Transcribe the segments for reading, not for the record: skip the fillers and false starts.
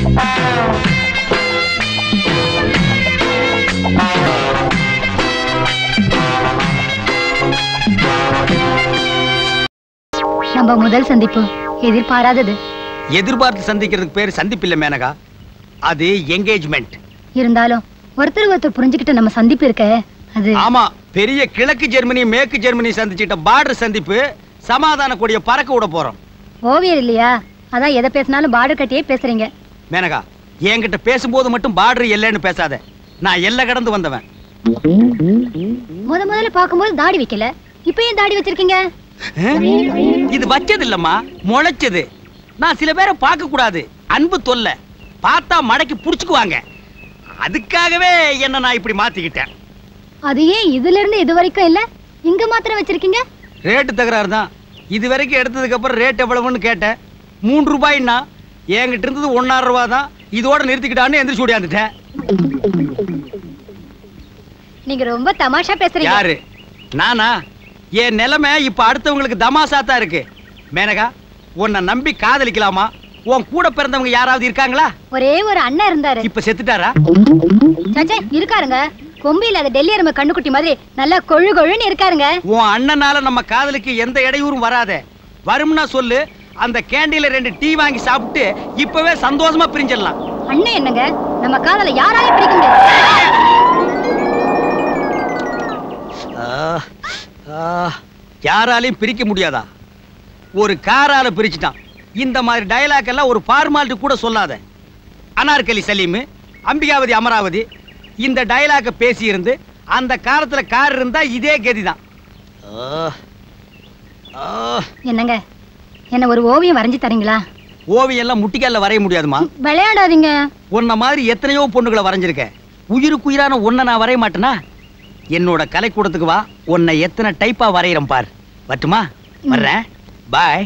நம்ம முதல் சந்திப்பு எதிர்பாராதது. எதிர்பார்த்து சந்திக்கிறதுக்கு பேர் சந்திப்பு இல்ல மேனகா, அது என்கேஜ்மெண்ட். இருந்தாலும் ஒருத்தர் ஒருத்தர் புரிஞ்சுக்கிட்ட நம்ம சந்திப்பு இருக்க அது. ஆமா, பெரிய கிழக்கு ஜெர்மனி மேற்கு ஜெர்மனி சந்திச்சிட்ட பார்டர் சந்திப்பு. சமாதான கொடிய பறக்க விட போறோம். ஓவியர் இல்லையா, அதான் எதை பேசினாலும் பார்டர் கட்டியே பேசுறீங்க. மேனகா, என்கிட்ட பேசும்போது மட்டும் பார்டர் எல்லைன்னு பேசாத. நான் எல்லை கடந்து வந்தவன். முதல்ல பாக்கும்போது தாடி வைக்கல, இப்ப ஏன் தாடி வச்சிருக்கீங்க? இது வச்சது இல்லம்மா, முளைச்சது. நான் சில பேரை பார்க்க கூடாது, அன்பு தொல்லை, பார்த்தா மடக்கி புடிச்சுக்குவாங்க. அதுக்காகவே என்ன நான் இப்படி மாத்திக்கிட்டேன். அது ஏன் இதுல இருந்து இது வரைக்கும் இல்ல இங்க மாத்திரம் வச்சிருக்கீங்க? ரேட்டு தகராறு தான். இது வரைக்கும் எடுத்ததுக்கு அப்புறம் ரேட் எவ்வளவுன்னு கேட்டேன். 3 ரூபாய்னா என்கிட்ட இருந்தது 1.5 ரூபா தான். இதோட நிறுத்திக்கிட்டான்னு எந்திரிச்சு ஓடியாந்துட்டேன். நீங்க ரொம்ப தமாஷா பேசுறீங்க. யாரு? நானா? என் நிலைமை இப்ப அடுத்தவங்களுக்கு தமாஷா தான் இருக்கு. மேனகா, உன்னை நம்பி காதலிக்கலாமா? உன் கூட பிறந்தவங்க யாராவது இருக்காங்களா? ஒரே ஒரு அண்ணன் இருந்தாரு. இப்ப செத்துட்டாரா? சச்சே, இருக்காருங்க. கொம்பு இல்லாத டெல்லி எருமை கண்ணுக்குட்டி மாதிரி நல்லா கொழு கொழுன்னு இருக்காருங்க. உன் அண்ணனால நம்ம காதலுக்கு எந்த இடையூறும் வராதே. வரும்னா சொல்லு, அந்த கேண்டீன்ல 2 டீ வாங்கி சாப்பிட்டு இப்பவே சந்தோஷமா பிரிஞ்சிடலாம். அண்ணன் என்னங்க, நம்ம காதலை யாராலையும் பிரிக்க முடியாது. யாராலையும் பிரிக்க முடியாதா? ஒரு காரால பிரிச்சுட்டான். இந்த மாதிரி டயலாக் எல்லாம் ஒரு ஃபார்மாலிட்டி கூட சொல்லாத. அனார்கலி சலீம், அம்பிகாவதி அமராவதி இந்த டயலாக பேசி இருந்து அந்த காலத்துல கார் இருந்தா இதே கதிதான். என்னங்க, என்ன ஒரு ஓவியம் வரைஞ்சு தரீங்களா? ஓவியம் எல்லாம் முட்டிக்கால வரைய முடியாதுமா. விளையாடாதீங்க. உன்ன மாதிரி எத்தனையோ பொண்ணுகளை வரைஞ்சிருக்கேன். உயிருக்கு உயிரான உன்னை நான் வரைய மாட்டேனா? என்னோட கலைக்கூடத்துக்கு வா, உன்னை எத்தனை டைப்பா வரையறேன் பார். வரட்டுமா? வர்றேன். பாய்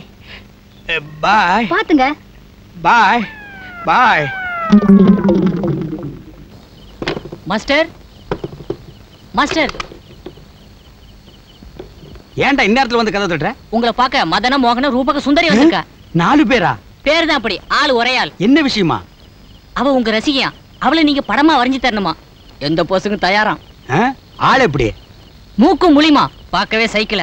பாய். பாத்துங்க. பாய் பாய். மாஸ்டர், மாஸ்டர், ஏன்டா இந்நேரத்துல வந்து கதை தட்டுற? உங்களை பார்க்க மதன மோகன ரூபக சுந்தரி வந்திருக்கா. 4 பேரா? பேரு தான் அப்படி, ஆள் ஒரே ஆள். என்ன விஷயமா? அவ உங்க ரசிகையா, அவளை நீங்க படமா வரைஞ்சு தரணுமா? எந்த போஸுக்கு தயாராம். ஆள் எப்படி? மூக்கு முழிமா, பார்க்கவே சைக்கிள.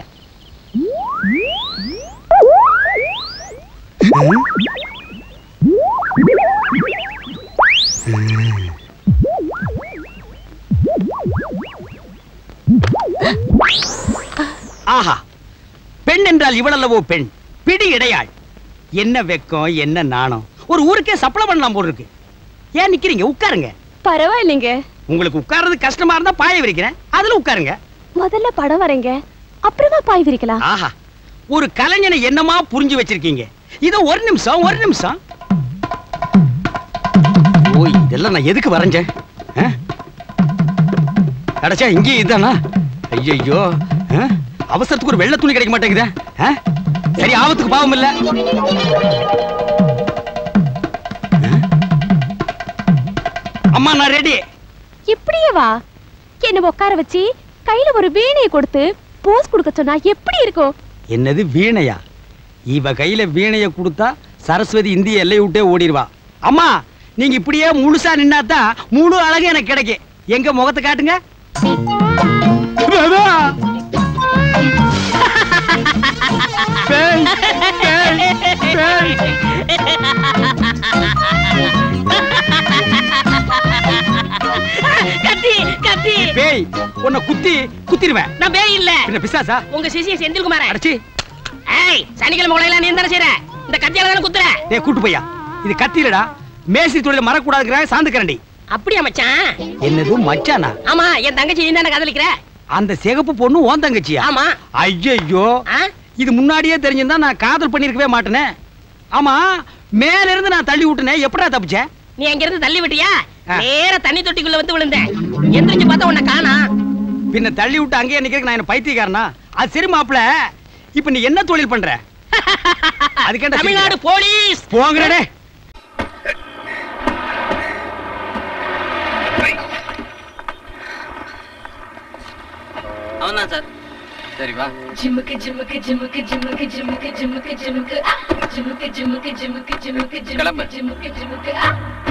ஆஹா, பெண் என்றால் இவளல்லவோ பெண், பிடி இடையாள். என்ன வெக்கம், என்ன நாணம். ஒரு ஊருக்கே சப்ளை பண்ணலாம் போல இருக்கு. ஏன் நிக்கிறீங்க? உட்காருங்க. பரவாயில்லைங்க. உங்களுக்கு உட்கார்றது கஷ்டமா இருந்தா பாய விரிக்கிறேன், அதுல உட்காருங்க. முதல்ல படம் வரைங்க, அப்புறமா பாய் விரிக்கலாம். ஆஹா, ஒரு கலைஞனை என்னமா புரிஞ்சு வச்சிருக்கீங்க. இதோ ஒரு நிமிஷம், ஒரு நிமிஷம். ஓய், இதெல்லாம் நான் எதுக்கு வரைஞ்சேன்? அடச்சா, இங்கே இதானா? ஐயோ, அவசரத்துக்கு ஒரு வெள்ளை துணி கிடைக்க மாட்டேங்குதா? சரி, ஆபத்துக்கு பாவம் இல்ல. அம்மா, நான் ரெடி. இப்படியே வா. என்ன உட்கார வச்சு கையில ஒரு வீணையை கொடுத்து போஸ் கொடுக்க சொன்னா எப்படி இருக்கும்? என்னது வீணையா? இவ கையில வீணைய கொடுத்தா சரஸ்வதி இந்திய எல்லை விட்டே ஓடிடுவா. அம்மா, நீங்க இப்படியே முழுசா நின்னாதான் முழு அழகு எனக்கு கிடைக்கும். எங்க முகத்தை காட்டுங்க. கத்தி கத்தி பேய், உன்னை குத்திடுவேன். நான் பேய் இல்ல. என்ன பிசாசா? உங்க சிசிய செந்தில்குமார். அடச்சி. ஏய், சனிக்கிழமை உலகெல்லாம் நீ என்ன செய்ற? இந்த கத்தியால தான குத்துற? டேய் கூட்டு போய்யா, இது கத்திலடா. மேசி தொழில மறக்கூடாதுங்கற சாந்து கரண்டி. அப்படியே மச்சான். என்னது மச்சானா? ஆமா, என் தங்கச்சி நீ தான காதலிக்கிற. அந்த சிகப்பு பொண்ணு உன் தங்கச்சியா? ஆமா. ஐயோ, இது முன்னாடியே தெரிஞ்சிருந்தா நான் காதல் பண்ணிருக்கவே மாட்டேனே. ஆமா, மேல இருந்து நான் தள்ளி விட்டனே, எப்படா தப்பிச்ச? நீ அங்க இருந்து தள்ளி விட்டியா? நேரா தண்ணி தொட்டிக்குள்ள வந்து விழுந்தேன். எந்திரிச்சு பார்த்தா உன்னை காணா. பின்ன தள்ளி விட்டு அங்கேயே நிக்கிறதுக்கு நான் என்ன பைத்தியக்காரனா? அது சரி மாப்ள, இப்ப நீ என்ன தொழில் பண்ற? அதுக்கேண்டா தமிழ்நாடு போலீஸ். போங்கடே. அவன்தான் சார். சரி வா. ஜிமுக்கு ஜிமுக்கு ஜிமுக்கு ஜிமுக்கு ஜிமுக்கு ஜிமுக்கு ஜிமுக்கு ஜிமுக்கு ஜிமுக்கு ஜிமுக்கு ஜிமுக்கு கிளம்பு. ஜிமுக்கு ஜிமுக்கு.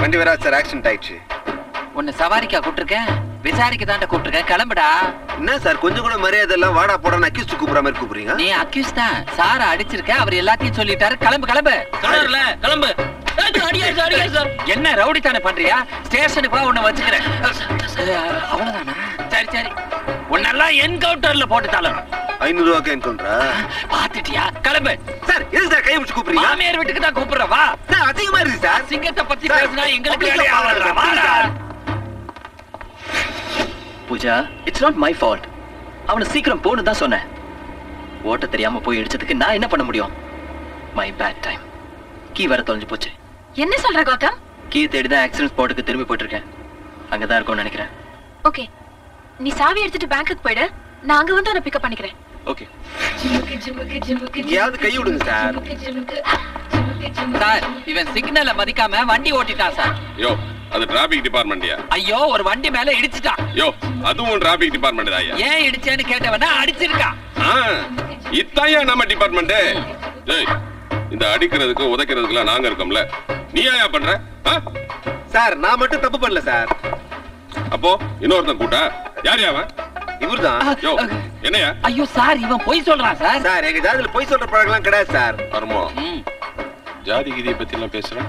வண்டி வராது சார், ஆக்சிடென்ட் ஆயிடுச்சு. உன்னை சவாரிக்கா கூப்பிட்டுருக்கேன், விசாரிக்க தாண்ட கூப்பிட்டுருக்கேன். கிளம்புடா. என்ன சார் கொஞ்சம் கூட மரியாதை எல்லாம் வாடா போடான்னு அக்யூஸ்ட் கூப்பிடுற மாதிரி கூப்பிடுறீங்க? நீ அக்யூஸ் தான். சார அடிச்சிருக்க, அவர் எல்லாத்தையும் சொல்லிட்டாரு. கிளம்பு கிளம்பு. சொல்றாருல கிளம்பு. அடியாரு சார். என்ன ரவுடி தானே பண்றியா? ஸ்டேஷனுக்கு வா, உன்னை வச்சுக்கிறேன். அவ்வளவுதானா? சரி சரி, உன்னெல்லாம் என்கவுண்டர்ல போட்டுட்டாலும் 500 ரூபாய்க்கு என்கவுண்டரா? பாத்துட்டியா? கிளம்பு. சார் எதுக்கு சார் கை பிடிச்சு கூப்பிடுறீங்க? மாமியார் வீட்டுக்கு தான் கூப்பிடுற. வா. சார் அதிகமா இருக்கு சார். சிங்கத்தை பத்தி சார், பேசினா எங்களுக்கு அப்படி வேலையே சொல்றாங்க. ஆகாதுடா. வாடா. Pooja, it's not my fault. அவனை சீக்கிரம் போன்னு தான் சொன்னேன். ஓட்ட தெரியாம போய் இடிச்சதுக்கு நான் என்ன பண்ண முடியும்? My bad time. கீ வர தொலைஞ்சு போச்சு. என்ன சொல்ற கௌதம்? கீ தேடிதான் ஆக்சிடென்ட் ஸ்பாட்டுக்கு திரும்பி போயிட்டு இருக்கேன். அங்கதான் இருக்கும்னு நினைக்கிறேன். ஓகே, நீ சாவி எடுத்துட்டு பேங்க்குக்கு போயிடு. நான் அங்க வந்து உன்னை பிக்கப் பண்ணிக்கிறேன். ஓகே. எங்கேயாவது கை விடுங்க சார். சார், இவன் சிக்னலை மதிக்காம வண்டி ஓட்டிட்டான் சார். யோ, அது டிராபிக் டிபார்ட்மெண்ட்யா? ஐயோ, ஒரு வண்டி மேல இடிச்சிட்டான். யோ, அதுவும் டிராபிக் டிபார்ட்மெண்ட் தான். ஏன் இடிச்சேன்னு கேட்டவனா அடிச்சிருக்கான். இத்தாயா நம்ம டிபார்ட்மெண்ட். டேய், இந்த அடிக்கிறதுக்கு உதைக்கிறதுக்குலாம் நாங்க இருக்கோம்ல, நீ ஏன் பண்ற? சார் நான் மட்டும் தப்பு பண்ணல சார். அப்போ இன்னொருத்தன் கூட்டா? யார் அவன்? இவர்தான். யோ, என்னையா? ஐயோ சார், இவன் பொய் சொல்றான் சார். சார் எங்க ஜாதியில பொய் சொல்ற பழக்கம்லாம் கிடையாது சார். வருமோ? ஜாதி கீதியை பத்தி எல்லாம் பேசுறேன்.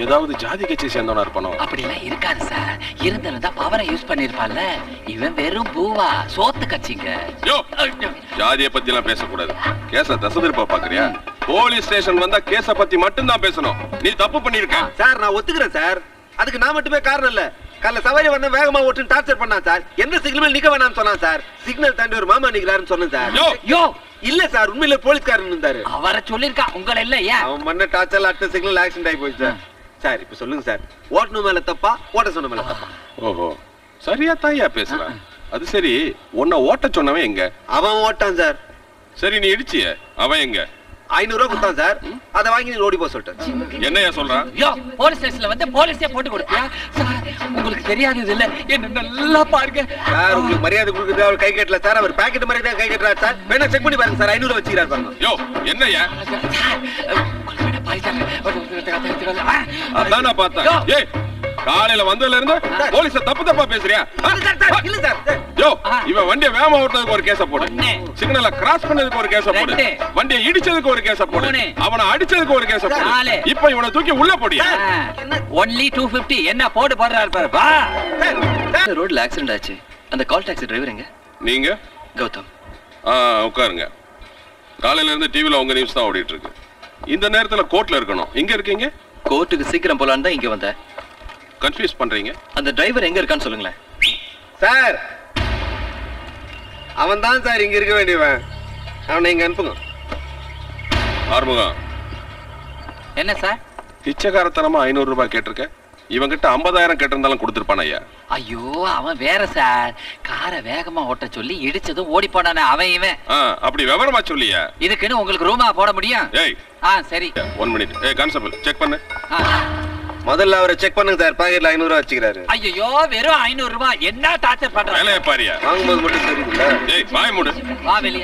ஏதாவது ஜாதி கட்சி சேர்ந்தவனா இருப்பானோ? அப்படிலாம் இருக்காது சார். இருந்திருந்தா பவரை யூஸ் பண்ணிருப்பான்ல. இவன் வெறும் பூவா, சோத்து கட்சிங்க. யோ, ஜாதியை பத்தி எல்லாம் பேசக்கூடாது. கேஸ தசதிருப்பா பாக்குறியா? போலீஸ் ஸ்டேஷன் வந்தா கேஸ பத்தி மட்டும் தான் பேசணும். நீ தப்பு பண்ணிருக்க சார். நான் ஒத்துக்கிறேன் சார். அதுக்கு நான் மட்டுமே காரணம் இல்ல. காலைல சவாரி வந்த வேகமா ஓட்டுன்னு டார்ச்சர் பண்ணான் சார். எந்த சிக்னல் நிக்க வேணாம்னு சொன்னான் சார். சிக்னல் தாண்டி ஒரு மாமா நிக்கிறாருன்னு சொன்னேன் சார். யோ, இல்ல சார், உண்மையில போலீஸ்காரன் இருந்தாரு. அவரை சொல்லிருக்கான், உங்களை இல்ல. ஏன் அவன் பண்ண டார்ச்சர்ல அடுத்த சிக்னல் ஆக்சிடென்ட் ஆகி போயிடுச்சு சார். சார் இப்ப சொல்லுங்க சார், ஓட்டணும் மேல தப்பா ஓட்ட சொன்ன மேல தப்பா? ஓஹோ, சரியா தாயா பேசுறான். அது சரி, உன்னை ஓட்ட சொன்னவன் எங்க? அவன் ஓட்டான் சார். சரி, நீ இடிச்சிய அவன் எங்க? 500 ரூபாய் கொடுத்தான் சார். அதை வாங்கி நீ ஓடி போக சொல்லிட்டேன். என்னையா சொல்றான்? யோ, போலீஸ் ஸ்டேஷன்ல வந்து போலீஸே போட்டு கொடுத்தியா? சார், உங்களுக்கு தெரியாது இல்ல, என்ன நல்லா பாருங்க சார். உங்களுக்கு மரியாதை கொடுக்குறது அவர் கை கட்டல சார். அவர் பாக்கெட் மாதிரி தான் கை கட்டுறாரு சார். வேணா செக் பண்ணி பாருங்க சார். 500 வச்சுக்கிறாரு பாருங்க. யோ, என்னையா? அதான் நான் பார்த்தேன். ஏய், காலையில வந்ததுல இருந்து போலீஸ தப்பு தப்பா பேசுறியா? இல்ல சார். யோ, இவன் வண்டியை வேகமா ஓட்டுறதுக்கு ஒரு கேஸ போடு. சிக்னல்ல கிராஸ் பண்ணதுக்கு ஒரு கேஸ போடு. வண்டியை இடிச்சதுக்கு ஒரு கேஸ போடு. அவனை அடிச்சதுக்கு ஒரு கேஸ போடு. இப்போ இவனை தூக்கி உள்ள போடியா? ஒன்லி 250. என்ன போடு போடுறாரு பாரு. வா. ரோட்ல ஆக்சிடென்ட் ஆச்சு. அந்த கால் டாக்ஸி டிரைவர் எங்க? நீங்க? கௌதம். உட்காருங்க. காலையில இருந்து டிவில உங்க நியூஸ் தான் ஓடிட்டு இருக்கு. இந்த நேரத்துல கோர்ட்ல இருக்கணும். எங்க இருக்கீங்க? கோர்ட்டுக்கு சீக்கிரம் போலான்னு தான் இங்க வந்தேன். கன்ஃபியூஸ் பண்றீங்க. அந்த டிரைவர் எங்க இருக்கான்னு சொல்லுங்களேன். சார் அவன் தான் சார் இங்க இருக்க வேண்டியவன். அவனை இங்க அனுப்புங்க. ஆறுமுகம், என்ன சார்? பிச்சைக்காரத்தனமா 500 ரூபாய் கேட்டிருக்க. இவங்கிட்ட 50,000 கேட்டிருந்தாலும் கொடுத்துருப்பான் ஐயா. ஐயோ, அவன் வேற சார். காரை வேகமா ஓட்ட சொல்லி இடிச்சதும் ஓடி போனானே அவன் இவன். அப்படி விவரமா சொல்லியா? இதுக்குன்னு உங்களுக்கு ரூமா போட முடியும்? ஏய், சரி. 1 மினிட். ஏய் கான்ஸ்டபிள், செக் பண்ணு. முதல்ல அவரை செக் பண்ணுங்க சார். பாக்கெட்ல 500 ரூபாய் வச்சுக்கிறாரு. ஐயோ, வெறும் 500 ரூபாய். என்ன டார்ச்சர் பண்ற? வேலைய பாரியா? வாங்கும்போது மட்டும் தெரியுதுல்ல. ஏய், வாய் மூடு. வா வெளிய.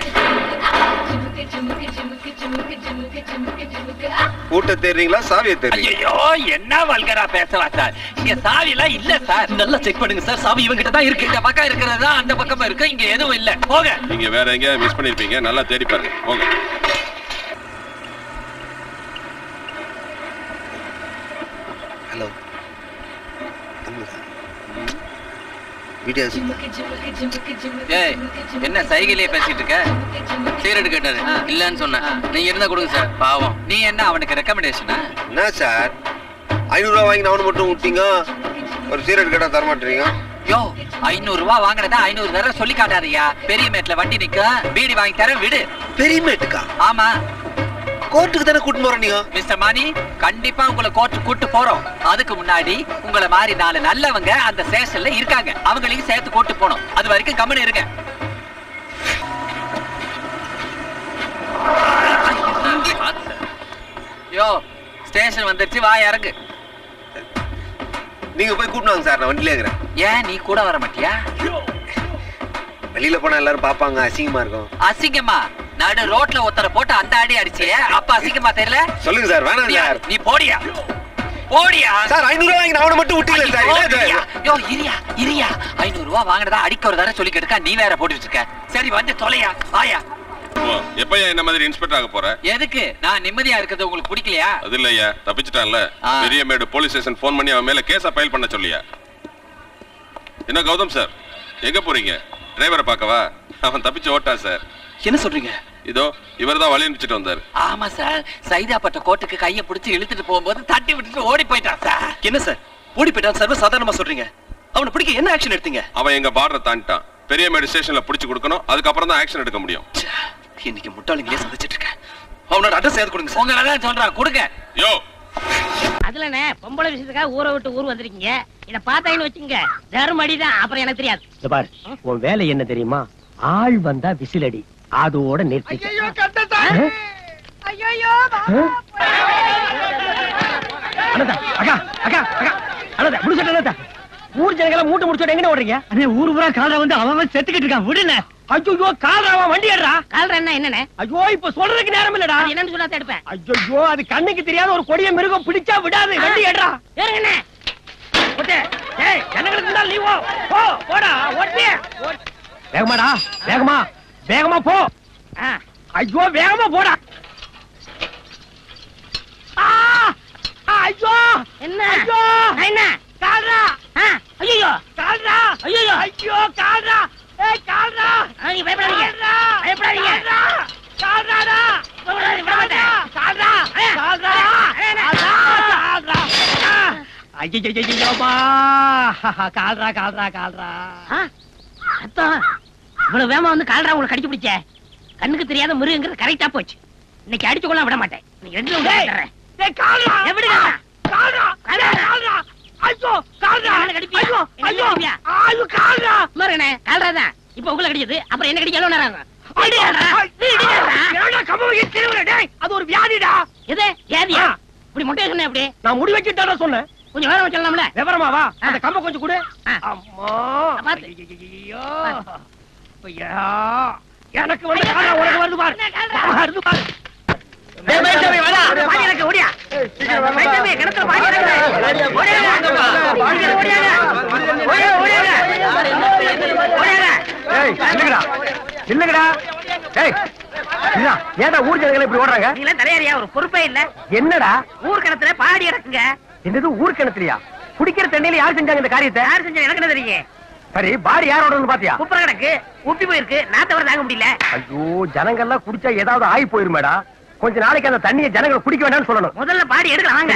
கூட்ட தேடுறீங்களா சாவியை தேடுறீங்களா? ஐயோ, என்ன வல்கரா பேசவா சார்? இங்க சாவி எல்லாம் இல்ல சார். நல்லா செக் பண்ணுங்க சார். சாவி இவங்கிட்ட தான் இருக்கு. இந்த பக்கம் இருக்கிறதா அந்த பக்கமா இருக்கு. இங்க எதுவும் இல்ல. போங்க. நீங்க வேற எங்க மிஸ் பண்ணிருப்பீங்க. நல்லா தேடி பாருங்க. போங்க. ஹலோ. வீடியோ. ஏய், என்ன சைக்கிளே பேசிட்டு இருக்க? சீரட் கேட்டாரு. இல்லன்னு சொன்னேன். நீங்க இருந்தா கொடுங்க சார். பாவம். நீ என்ன அவனுக்கு ரெக்கமெண்டேஷனா? என்ன சார் 500 ரூபாய் வாங்கி அவனை மட்டும் விட்டீங்க. ஒரு சீரட் கேட்டா தர மாட்டீங்க. யோ, 500 ரூபாய் வாங்கினதா 500 தடவை சொல்லி காட்டாதயா. பெரிய மேட்ல வண்டி நிக்க, பீடி வாங்கி தர விடு. பெரிய மேட்டுக்கா? ஆமா. கோர்ட்டுக்கு தானே கூட்டு போறோம். நீங்க மிஸ்டர் மணி, கண்டிப்பா உங்களை கோர்ட்டு கூட்டு போறோம். அதுக்கு முன்னாடி உங்களை மாதிரி 4 நல்லவங்க அந்த ஸ்டேஷன்ல இருக்காங்க. அவங்களையும் சேர்த்து கூட்டு போனோம். அது வரைக்கும் கம்முனு இருங்க. யோ, ஸ்டேஷன் வந்துருச்சு. வா இறங்கு. நீங்க போய் கூட்டு வாங்க சார். நான் வண்டியில இருக்கிறேன். ஏன் நீ கூட வர மாட்டியா? வெளியில போனா எல்லாரும் பாப்பாங்க, அசிங்கமா இருக்கும். அசிங்கமா? நடு ரோட்ல ஒருத்தரை போட்டு அந்த அடி அடிச்சியே, அப்ப அசிங்கமா தெரியல? சொல்லுங்க சார். வேணாம் சார். நீ போடியா போடியா சார். 500 ரூபாய் வாங்கி அவனை மட்டும் விட்டீங்களே சார். யோ இரியா 500 ரூபாய் வாங்கினதா அடிக்க ஒரு தடவை சொல்லி கெடுக்க நீ வேற போட்டு வச்சிருக்க. சரி வந்து தொலையா ஆயா. எப்பயா என்ன மாதிரி இன்ஸ்பெக்டர் ஆக போற? எதுக்கு? நான் நிம்மதியா இருக்கிறது உங்களுக்கு பிடிக்கலையா? அது இல்லையா, தப்பிச்சிட்டான்ல. பெரியமேடு போலீஸ் ஸ்டேஷன் போன் பண்ணி அவன் மேல கேஸ ஃபைல் பண்ண சொல்லியா? என்ன கௌதம் சார், எங்க போறீங்க? டிரைவரை பார்க்கவா? அவன் தப்பிச்சு ஓட்டான் சார். என்ன சொல்றீங்க? இதோ இவர்தான் வழி அனுப்பிச்சிட்டு வந்தார். ஆமா சார், சைதாப்பட்ட கோட்டுக்கு கையை பிடிச்சி இழுத்துட்டு போகும்போது தட்டி விட்டுட்டு ஓடி போயிட்டான் சார். என்ன சார் ஓடி போயிட்டான் சர்வ சாதாரணமா சொல்றீங்க? அவனை பிடிக்க என்ன ஆக்ஷன் எடுத்தீங்க? அவன் எங்க பார்டரை தாண்டிட்டான். பெரியமேடு ஸ்டேஷன்ல பிடிச்சு கொடுக்கணும், அதுக்கப்புறம் தான் ஆக்ஷன் எடுக்க முடியும். இன்னைக்கு முட்டாளிங்களே சந்திச்சிட்டு இருக்கேன். அவனோட அட்ரஸ் ஏது கொடுங்க சார். உங்களை சொல்றான் கொடுங்க. யோ அதுலண்ணே பொம்பளை விஷயத்துக்காக ஊரை விட்டு ஊர் வந்திருக்கீங்க. இத பாத்தாங்கன்னு வச்சுங்க தர்மடிதான். அப்புறம் எனக்கு தெரியாது. பாரு, உன் வேலை என்ன தெரியுமா? ஆள் வந்தா விசிலடி, அதோட நிறுத்தி. ஊர் ஜனங்களை மூட்டை முடிச்சோட எங்க ஓடுறீங்க? ஊர் பூரா காலரா வந்து அவன் செத்துக்கிட்டு இருக்கான். விடுன. ஐயோ காலராவா வண்டி ஏறா. காலரா என்னண்ணே? ஐயோ இப்ப சொல்றதுக்கு நேரம் இல்லடா. என்னன்னு சொல்லாத எடுப்பேன். ஐயோ அது கண்ணுக்கு தெரியாத ஒரு கொடிய மிருகம் பிடிச்சா விடாது. வண்டி ஏறா. ஏறுங்கண்ணே. ஏய் ஜனங்களுக்கு முன்னால நீ போ போடா ஓட்டு. வேகமாடா வேகமா போ. ஐயோ வேகமா போடா. ஐயோ என்ன ஐயோ என்ன கால்ரா. ஐயோ கால்ரா. ஐயோ ஐயோ கால்ரா. ஏய் கால்ரா. நீங்க பயப்படாதீங்க. கால்ராடா. கால்ரா. ஐயோ கால்ரா. அத்தான் இவ்வளவு வேகமா வந்து கால்ரா உங்களை கடிச்சு பிடிச்ச. கண்ணுக்கு தெரியாத மிருகங்கிறது கரெக்டா போச்சு. இன்னைக்கு அடிச்சு கொள்ள விட மாட்டேன். நீங்க ரெண்டு விடுங்க. இப்ப உங்களை கடிச்சது அப்புறம் என்ன கடிக்க நேரம்? அது ஒரு வியாதிடா. எது வியாதியா? இப்படி முட்டைய சொன்ன எப்படி? நான் முடி வச்சுட்டா சொன்னேன். கொஞ்சம் வேற சொல்லலாம்ல. விவரமா வா. அந்த கம்ப கொஞ்சம் கொடு. அம்மா எனக்கு வந்து உனக்கு வருது பாரு. வருது பாரு. ஏடா ஊர் ஜனங்களை இப்படி ஓடுறாங்க? நீங்க தலையாரியா? ஒரு பொறுப்பே இல்ல. என்னடா ஊர் கிணத்துல பாடி இறக்குங்க. என்னது ஊர் கிணத்துலயா? குடிக்கிற தண்ணியில யார் செஞ்சாங்க இந்த காரியத்தை? யார் செஞ்சா எனக்கு என்ன தெரியும்? சரி பாடி யாரோட பாத்தியா? குப்புற கிடக்கு உப்பி போயிருக்கு. நான் தவிர தாங்க முடியல. ஐயோ ஜனங்கள்லாம் குடிச்சா ஏதாவது ஆகி போயிருமேடா. கொஞ்ச நாளைக்கு அந்த தண்ணியை ஜனங்களை குடிக்க வேண்டாம்னு சொல்லணும். முதல்ல பாடி எடுக்கலாம் வாங்க.